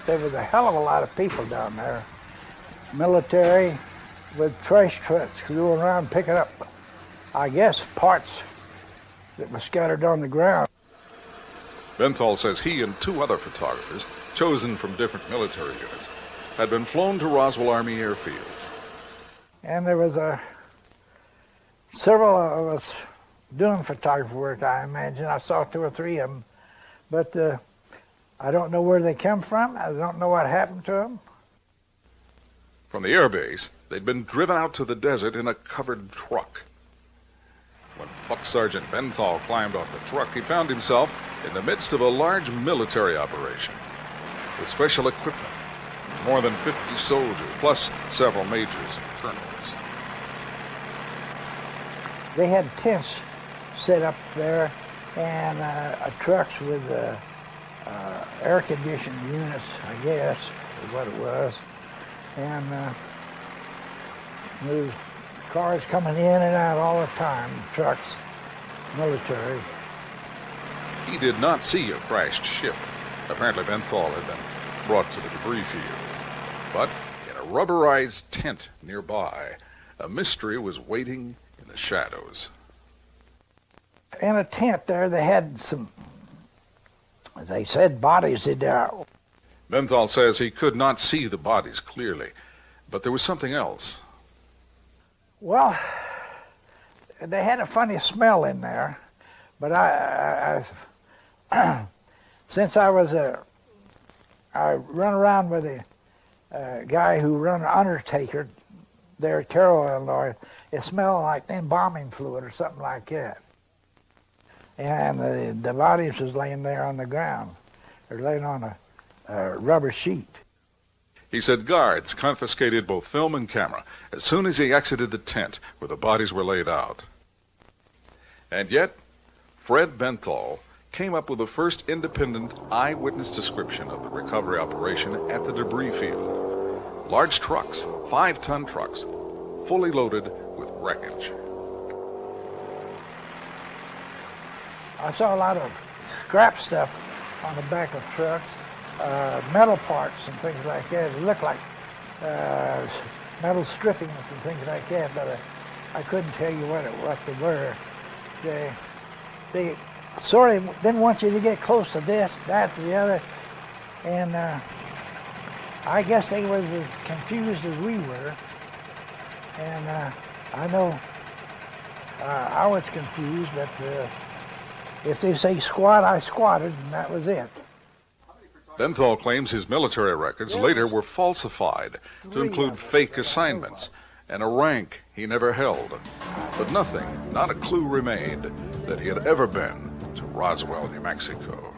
there was a hell of a lot of people down there. Military with trash trucks going around picking up, I guess, parts that were scattered on the ground. Benthal says he and 2 other photographers, chosen from different military units, had been flown to Roswell Army Airfield. And there was several of us doing photography work, I imagine. I saw 2 or 3 of them. But I don't know where they come from. I don't know what happened to them. From the airbase, they'd been driven out to the desert in a covered truck. When Buck Sergeant Benthal climbed off the truck, he found himself in the midst of a large military operation with special equipment, more than 50 soldiers, plus several majors and colonels. They had tents set up there and trucks with air-conditioned units, I guess, is what it was. And there was cars coming in and out all the time, trucks, military. He did not see a crashed ship. Apparently Benthal had been brought to the debris field. But in a rubberized tent nearby, a mystery was waiting in the shadows. In a tent there, they had some, they said, bodies in there. Benthal says he could not see the bodies clearly, but there was something else. Well, they had a funny smell in there, but I since I run around with a guy who run an undertaker there at Carroll, Illinois. It smelled like embalming fluid or something like that. And the bodies was laying there on the ground. They're laying on a rubber sheet. He said guards confiscated both film and camera as soon as he exited the tent where the bodies were laid out. And yet, Fred Benthal came up with the first independent eyewitness description of the recovery operation at the debris field. Large trucks, 5-ton trucks, fully loaded with wreckage. I saw a lot of scrap stuff on the back of trucks, metal parts and things like that. It looked like metal strippings and things like that, but I couldn't tell you what they were. They sort of didn't want you to get close to this, that, to the other, and I guess they was as confused as we were. And I know I was confused, but if they say squat, I squatted, and that was it. Benthal claims his military records later were falsified to include fake assignments and a rank he never held. But nothing, not a clue remained that he had ever been to Roswell, New Mexico.